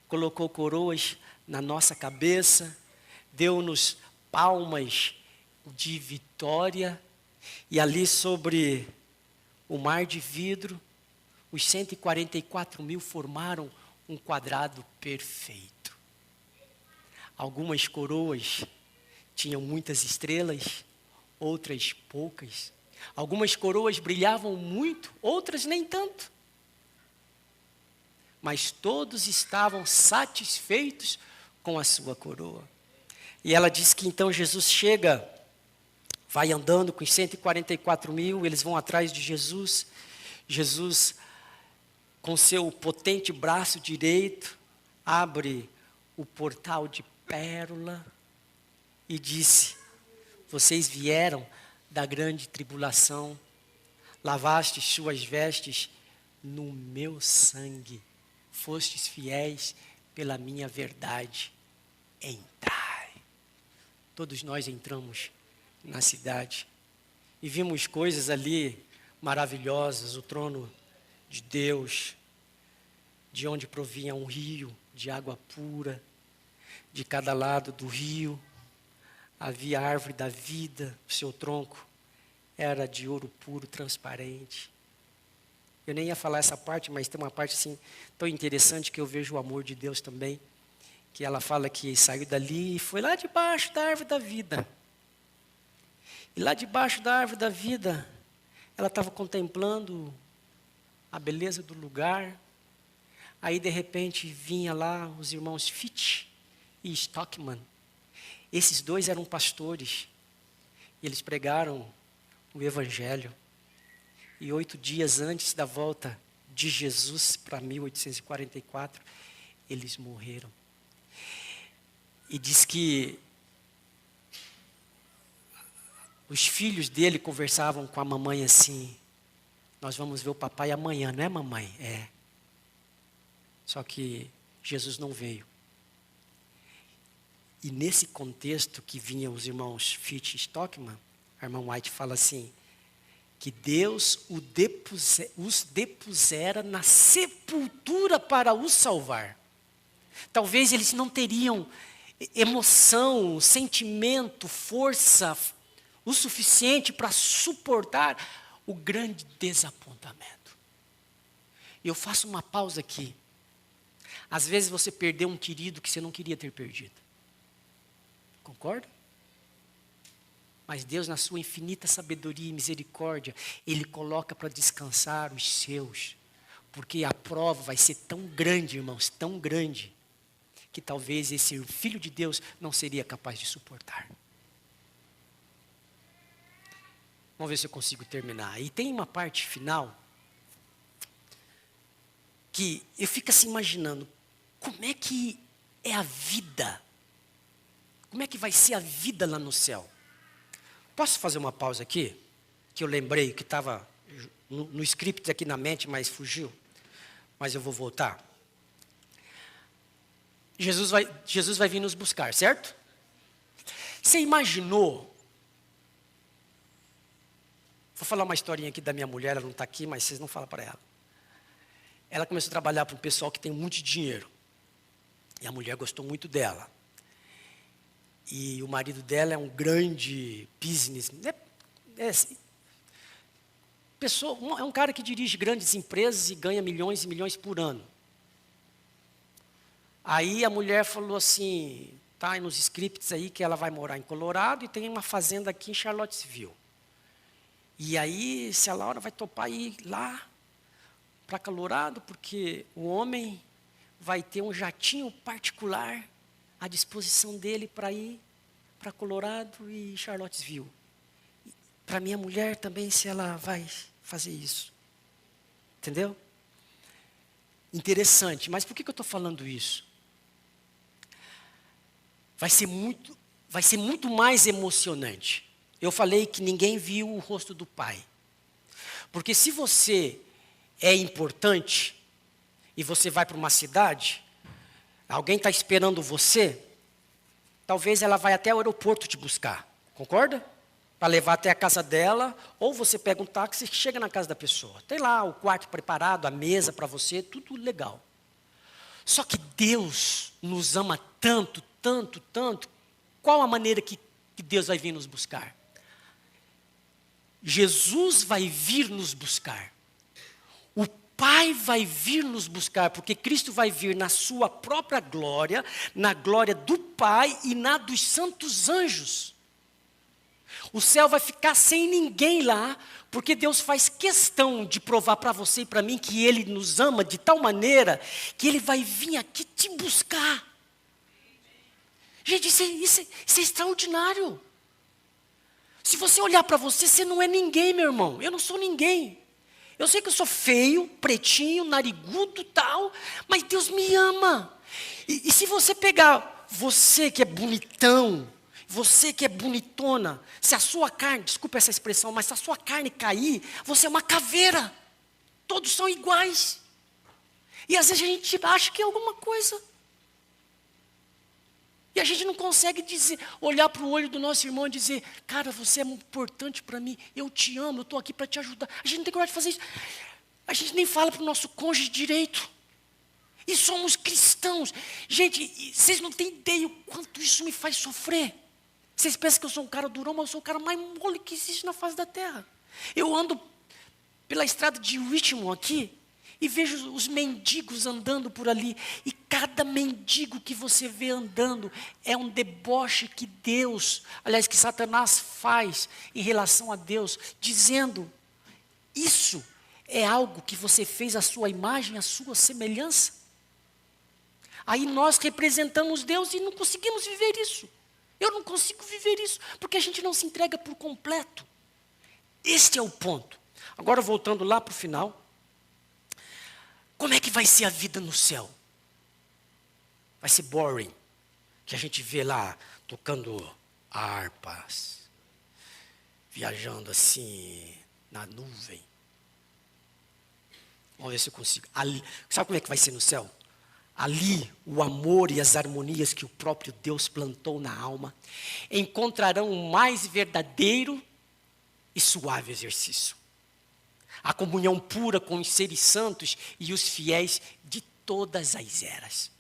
colocou coroas na nossa cabeça, deu-nos palmas de vitória, e ali sobre o mar de vidro, os 144 mil formaram um quadrado perfeito. Algumas coroas tinham muitas estrelas, outras poucas. Algumas coroas brilhavam muito, outras nem tanto. Mas todos estavam satisfeitos com a sua coroa. E ela diz que então Jesus chega, vai andando com os 144 mil, eles vão atrás de Jesus. Jesus, com seu potente braço direito, abre o portal de pérola e disse: vocês vieram da grande tribulação, lavastes suas vestes no meu sangue, fostes fiéis pela minha verdade, entrai. Todos nós entramos na cidade e vimos coisas ali maravilhosas, o trono de Deus, de onde provinha um rio de água pura, de cada lado do rio havia a árvore da vida, o seu tronco era de ouro puro, transparente. Eu nem ia falar essa parte, mas tem uma parte assim tão interessante que eu vejo o amor de Deus também, que ela fala que saiu dali e foi lá debaixo da árvore da vida. E lá debaixo da árvore da vida, ela estava contemplando a beleza do lugar. Aí de repente vinha lá os irmãos Fitch e Stockman. Esses dois eram pastores. E eles pregaram o Evangelho. E 8 dias antes da volta de Jesus para 1844, eles morreram. E diz que os filhos dele conversavam com a mamãe assim: nós vamos ver o papai amanhã, não é, mamãe? É. Só que Jesus não veio. E nesse contexto que vinham os irmãos Fitch e Stockman, a irmã White fala assim, que Deus os depusera na sepultura para os salvar. Talvez eles não teriam emoção, sentimento, força o suficiente para suportar o grande desapontamento. E eu faço uma pausa aqui. Às vezes você perdeu um querido que você não queria ter perdido. Concorda? Mas Deus, na sua infinita sabedoria e misericórdia, Ele coloca para descansar os seus. Porque a prova vai ser tão grande, irmãos, tão grande, que talvez esse Filho de Deus não seria capaz de suportar. Vamos ver se eu consigo terminar. E tem uma parte final que eu fico assim imaginando, como é que é a vida? Como é que vai ser a vida lá no céu? Posso fazer uma pausa aqui? Que eu lembrei que estava no script aqui na mente, mas fugiu. Mas eu vou voltar. Jesus vai vir nos buscar, certo? Você imaginou? Vou falar uma historinha aqui da minha mulher, ela não está aqui, mas vocês não falam para ela. Ela começou a trabalhar para um pessoal que tem muito dinheiro. E a mulher gostou muito dela. E o marido dela é um grande business. É um cara que dirige grandes empresas e ganha milhões e milhões por ano. Aí a mulher falou assim, está nos scripts aí que ela vai morar em Colorado e tem uma fazenda aqui em Charlottesville. E aí, se a Laura vai topar ir lá para Colorado, porque o homem vai ter um jatinho particular à disposição dele para ir para Colorado e Charlottesville. Para minha mulher também, se ela vai fazer isso. Entendeu? Interessante. Mas por que eu estou falando isso? Vai ser muito mais emocionante. Eu falei que ninguém viu o rosto do pai. Porque se você é importante e você vai para uma cidade, alguém está esperando você, talvez ela vai até o aeroporto te buscar. Concorda? Para levar até a casa dela, ou você pega um táxi e chega na casa da pessoa. Tem lá o quarto preparado, a mesa para você, tudo legal. Só que Deus nos ama tanto, tanto, tanto. Qual a maneira que Deus vai vir nos buscar? Jesus vai vir nos buscar. O Pai vai vir nos buscar, porque Cristo vai vir na sua própria glória, na glória do Pai e na dos santos anjos. O céu vai ficar sem ninguém lá, porque Deus faz questão de provar para você e para mim que Ele nos ama de tal maneira que Ele vai vir aqui te buscar. Gente, isso é extraordinário. Se você olhar para você, você não é ninguém, meu irmão. Eu não sou ninguém. Eu sei que eu sou feio, pretinho, narigudo, tal, mas Deus me ama. E se você pegar você que é bonitão, você que é bonitona, se a sua carne, desculpa essa expressão, mas se a sua carne cair, você é uma caveira. Todos são iguais. E às vezes a gente acha que é alguma coisa. E a gente não consegue dizer, olhar para o olho do nosso irmão e dizer, cara, você é importante para mim, eu te amo, eu estou aqui para te ajudar. A gente não tem coragem de fazer isso. A gente nem fala para o nosso cônjuge direito. E somos cristãos. Gente, vocês não têm ideia o quanto isso me faz sofrer. Vocês pensam que eu sou um cara durão, mas eu sou o cara mais mole que existe na face da terra. Eu ando pela estrada de Richmond aqui e vejo os mendigos andando por ali. E cada mendigo que você vê andando é um deboche que Deus, aliás, que Satanás faz em relação a Deus, dizendo, isso é algo que você fez à sua imagem, à sua semelhança. Aí nós representamos Deus e não conseguimos viver isso. Eu não consigo viver isso, porque a gente não se entrega por completo. Este é o ponto. Agora, voltando lá para o final, como é que vai ser a vida no céu? Vai ser boring, que a gente vê lá, tocando harpas, viajando assim, na nuvem. Vamos ver se eu consigo. Ali, sabe como é que vai ser no céu? Ali, o amor e as harmonias que o próprio Deus plantou na alma encontrarão o mais verdadeiro e suave exercício. A comunhão pura com os seres santos e os fiéis de todas as eras.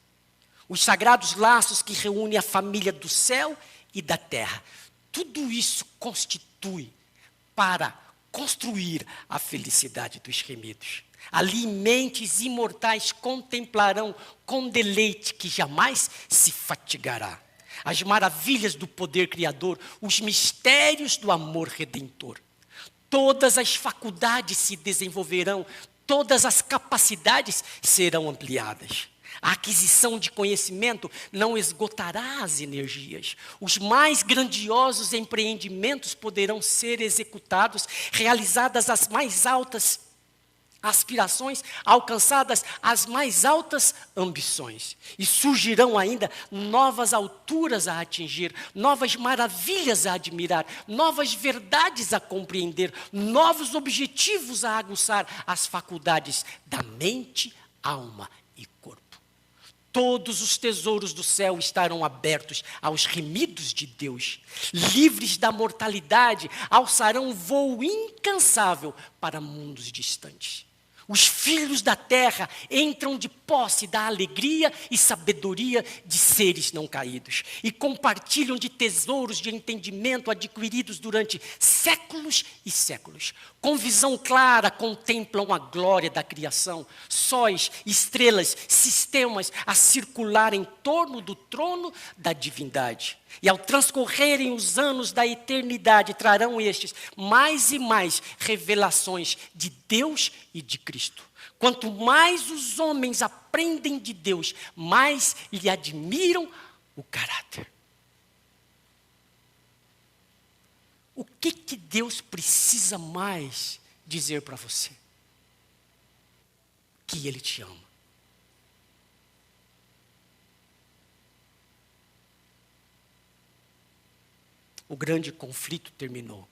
Os sagrados laços que reúnem a família do céu e da terra. Tudo isso constitui para construir a felicidade dos remidos. Ali mentes imortais contemplarão com deleite que jamais se fatigará as maravilhas do poder criador, os mistérios do amor redentor. Todas as faculdades se desenvolverão, todas as capacidades serão ampliadas. A aquisição de conhecimento não esgotará as energias. Os mais grandiosos empreendimentos poderão ser executados, realizadas as mais altas aspirações, alcançadas as mais altas ambições. E surgirão ainda novas alturas a atingir, novas maravilhas a admirar, novas verdades a compreender, novos objetivos a aguçar as faculdades da mente, alma e corpo. Todos os tesouros do céu estarão abertos aos remidos de Deus. Livres da mortalidade, alçarão um voo incansável para mundos distantes. Os filhos da terra entram de posse da alegria e sabedoria de seres não caídos e compartilham de tesouros de entendimento adquiridos durante séculos e séculos. Com visão clara, contemplam a glória da criação, sóis, estrelas, sistemas a circular em torno do trono da divindade. E ao transcorrerem os anos da eternidade, trarão estes mais e mais revelações de Deus e de Cristo. Quanto mais os homens aprendem de Deus, mais lhe admiram o caráter. O que Deus precisa mais dizer para você? Que Ele te ama. O grande conflito terminou.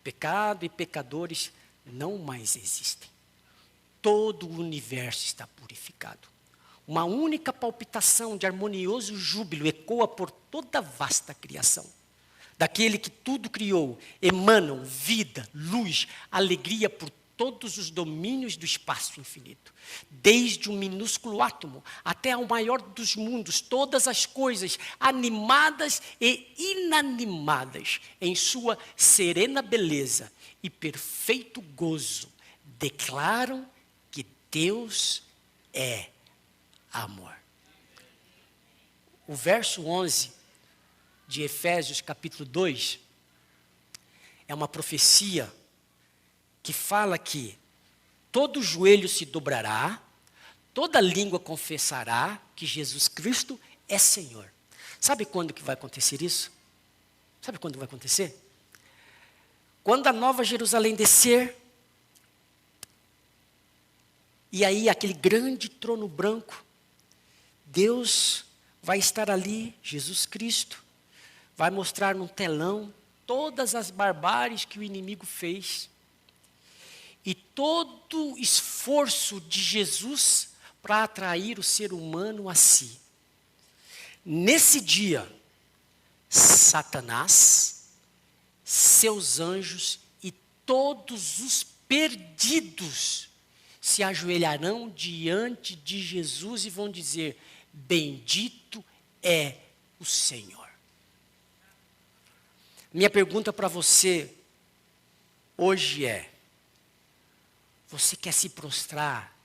Pecado e pecadores não mais existem. Todo o universo está purificado. Uma única palpitação de harmonioso júbilo ecoa por toda a vasta criação. Daquele que tudo criou, emanam vida, luz, alegria por todos os domínios do espaço infinito. Desde o minúsculo átomo até ao maior dos mundos, todas as coisas, animadas e inanimadas, em sua serena beleza e perfeito gozo, declaram que Deus é amor. O verso 11 de Efésios capítulo 2 é uma profecia que fala que todo joelho se dobrará, toda língua confessará que Jesus Cristo é Senhor. Sabe quando que vai acontecer isso? Sabe quando vai acontecer? Quando a Nova Jerusalém descer, e aí aquele grande trono branco, Deus vai estar ali, Jesus Cristo, vai mostrar num telão todas as barbáries que o inimigo fez. E todo esforço de Jesus para atrair o ser humano a si. Nesse dia, Satanás, seus anjos e todos os perdidos se ajoelharão diante de Jesus e vão dizer: bendito é o Senhor. Minha pergunta para você hoje é: você quer se prostrar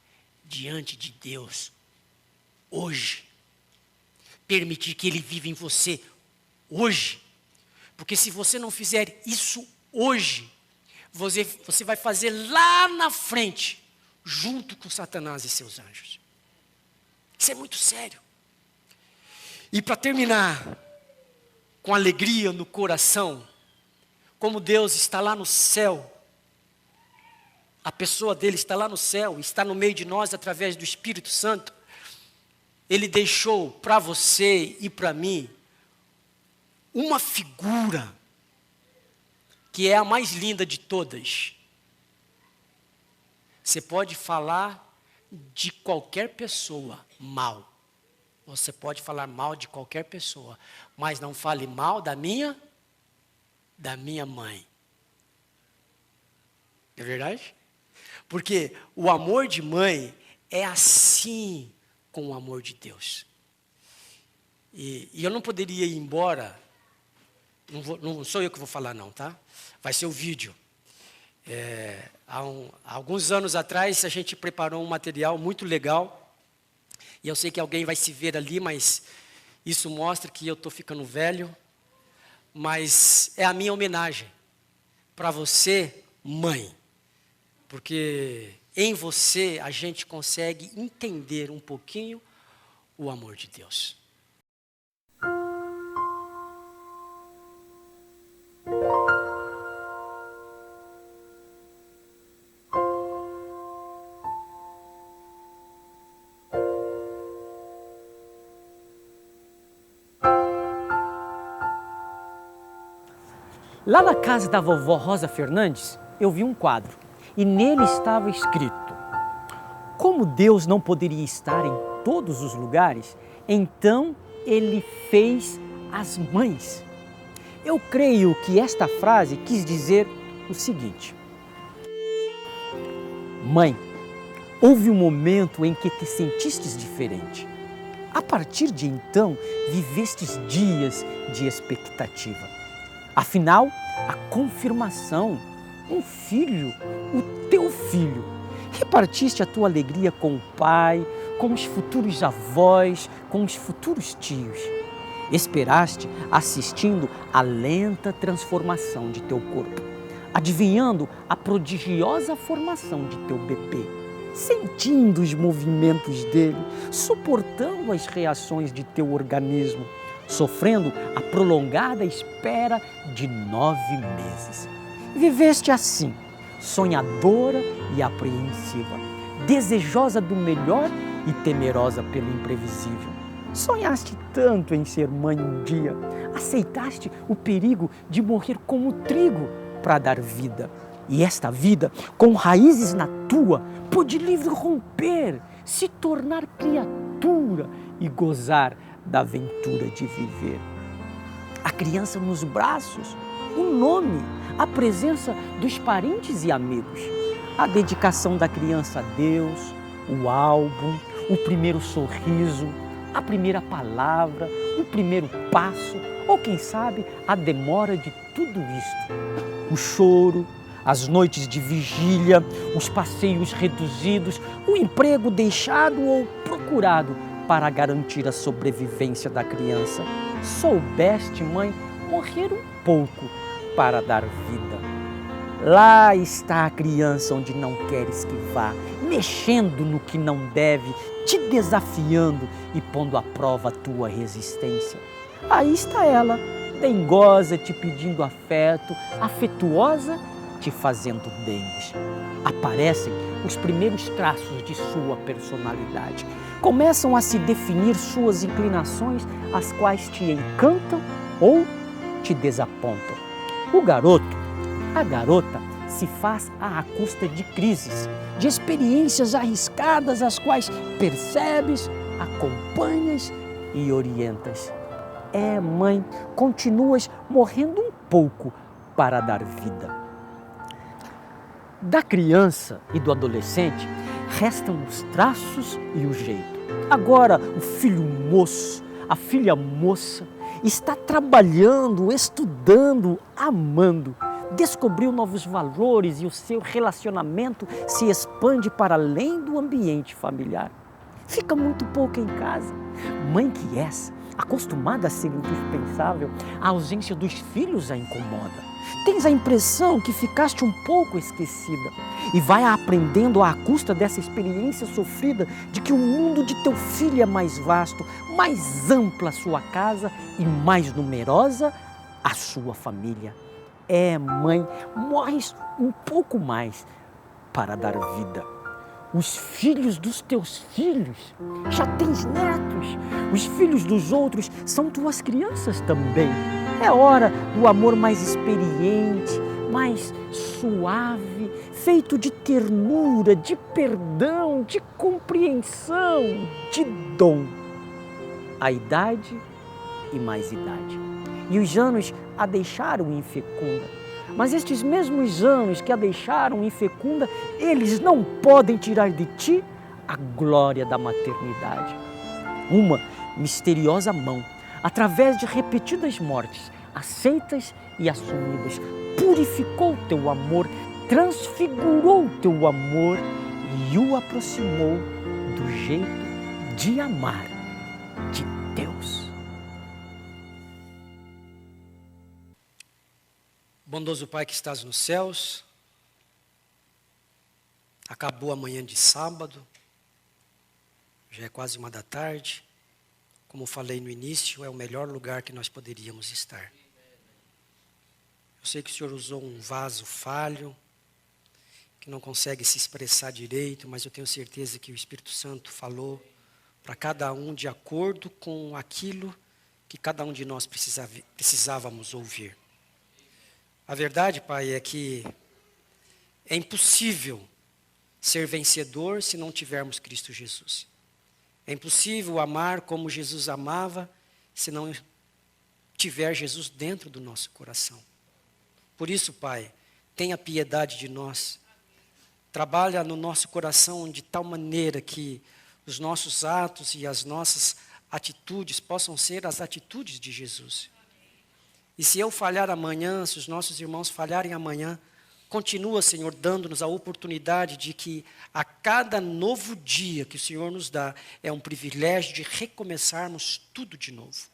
diante de Deus hoje? Permitir que Ele viva em você hoje? Porque se você não fizer isso hoje, você vai fazer lá na frente, junto com Satanás e seus anjos. Isso é muito sério. E para terminar, com alegria no coração, como Deus está lá no céu, a pessoa dele está lá no céu, está no meio de nós através do Espírito Santo. Ele deixou para você e para mim uma figura que é a mais linda de todas. Você pode falar de qualquer pessoa mal. Você pode falar mal de qualquer pessoa, mas não fale mal da minha mãe. Não é verdade? Porque o amor de mãe é assim com o amor de Deus. E eu não poderia ir embora, não sou eu que vou falar não, tá? Vai ser o vídeo. Há alguns anos atrás a gente preparou um material muito legal, e eu sei que alguém vai se ver ali, mas isso mostra que eu estou ficando velho, mas é a minha homenagem para você, mãe. Porque em você a gente consegue entender um pouquinho o amor de Deus. Lá na casa da vovó Rosa Fernandes, eu vi um quadro. E nele estava escrito: como Deus não poderia estar em todos os lugares, então Ele fez as mães. Eu creio que esta frase quis dizer o seguinte: mãe Houve um momento em que te sentistes diferente. A partir de então, vivestes dias de expectativa. Afinal, a confirmação, um filho, o teu filho. Repartiste a tua alegria com o pai, com os futuros avós, com os futuros tios. Esperaste assistindo à lenta transformação de teu corpo, adivinhando a prodigiosa formação de teu bebê, sentindo os movimentos dele, suportando as reações de teu organismo, sofrendo a prolongada espera de 9 meses. Viveste assim, sonhadora e apreensiva, desejosa do melhor e temerosa pelo imprevisível. Sonhaste tanto em ser mãe um dia, aceitaste o perigo de morrer como trigo para dar vida. E esta vida, com raízes na tua, pôde livre romper, se tornar criatura e gozar da aventura de viver. A criança nos braços, o nome, a presença dos parentes e amigos, a dedicação da criança a Deus, o álbum, o primeiro sorriso, a primeira palavra, o primeiro passo, ou quem sabe a demora de tudo isto. O choro, as noites de vigília, os passeios reduzidos, o emprego deixado ou procurado para garantir a sobrevivência da criança. Soubeste, mãe, morrer um pouco para dar vida. Lá está a criança onde não queres que vá, mexendo no que não deve, te desafiando e pondo à prova a tua resistência. Aí está ela, dengosa, te pedindo afeto, afetuosa, te fazendo dengues. Aparecem os primeiros traços de sua personalidade. Começam a se definir suas inclinações, as quais te encantam ou te desapontam. O garoto, a garota, se faz à custa de crises, de experiências arriscadas, as quais percebes, acompanhas e orientas. Mãe, continuas morrendo um pouco para dar vida. Da criança e do adolescente restam os traços e o jeito. Agora o filho moço, a filha moça está trabalhando, estudando, amando. Descobriu novos valores e o seu relacionamento se expande para além do ambiente familiar. Fica muito pouco em casa. Mãe que és, acostumada a ser indispensável, a ausência dos filhos a incomoda. Tens a impressão que ficaste um pouco esquecida e vai aprendendo à custa dessa experiência sofrida de que o mundo de teu filho é mais vasto, mais ampla a sua casa e mais numerosa a sua família. Mãe, morres um pouco mais para dar vida. Os filhos dos teus filhos, já tens netos. Os filhos dos outros são tuas crianças também. É hora do amor mais experiente, mais suave, feito de ternura, de perdão, de compreensão, de dom. A idade e mais idade. E os anos a deixaram infecunda. Mas estes mesmos anos que a deixaram infecunda, eles não podem tirar de ti a glória da maternidade. Uma misteriosa mão, através de repetidas mortes, aceitas e assumidas, purificou teu amor, transfigurou teu amor e o aproximou do jeito de amar de Deus. Bondoso Pai que estás nos céus, acabou a manhã de sábado, já é quase 1 da tarde. Como falei no início, é o melhor lugar que nós poderíamos estar. Eu sei que o Senhor usou um vaso falho, que não consegue se expressar direito, mas eu tenho certeza que o Espírito Santo falou para cada um de acordo com aquilo que cada um de nós precisávamos ouvir. A verdade, Pai, é que é impossível ser vencedor se não tivermos Cristo Jesus. É impossível amar como Jesus amava se não tiver Jesus dentro do nosso coração. Por isso, Pai, tenha piedade de nós. trabalha no nosso coração de tal maneira que os nossos atos e as nossas atitudes possam ser as atitudes de Jesus. E se eu falhar amanhã, se os nossos irmãos falharem amanhã, continua, Senhor, dando-nos a oportunidade de que a cada novo dia que o Senhor nos dá, é um privilégio de recomeçarmos tudo de novo.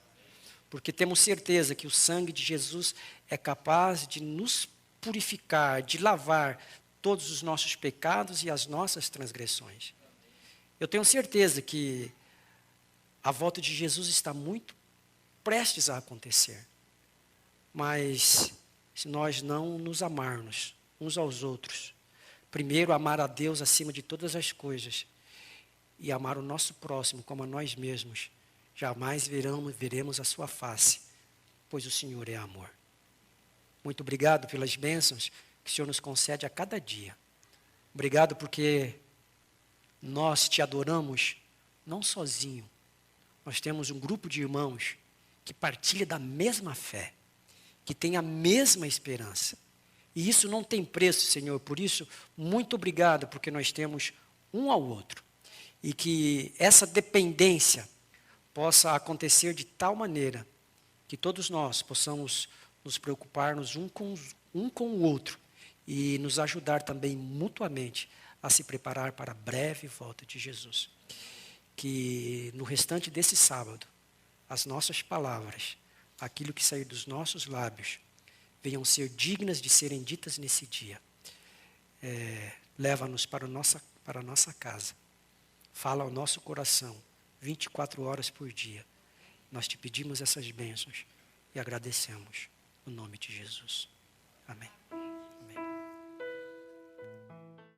Porque temos certeza que o sangue de Jesus é capaz de nos purificar, de lavar todos os nossos pecados e as nossas transgressões. Eu tenho certeza que a volta de Jesus está muito prestes a acontecer. Mas se nós não nos amarmos uns aos outros, primeiro amar a Deus acima de todas as coisas e amar o nosso próximo como a nós mesmos, jamais veremos a sua face, pois o Senhor é amor. Muito obrigado pelas bênçãos que o Senhor nos concede a cada dia. Obrigado porque nós te adoramos não sozinho. Nós temos um grupo de irmãos que partilha da mesma fé, que tem a mesma esperança. E isso não tem preço, Senhor. Por isso, muito obrigado, porque nós temos um ao outro. E que essa dependência possa acontecer de tal maneira que todos nós possamos nos preocuparmos um com o outro e nos ajudar também mutuamente a se preparar para a breve volta de Jesus. Que no restante desse sábado, as nossas palavras, aquilo que sair dos nossos lábios, venham ser dignas de serem ditas nesse dia. Leva-nos para a nossa casa. Fala ao nosso coração, 24 horas por dia. Nós te pedimos essas bênçãos e agradecemos no nome de Jesus. Amém. Amém.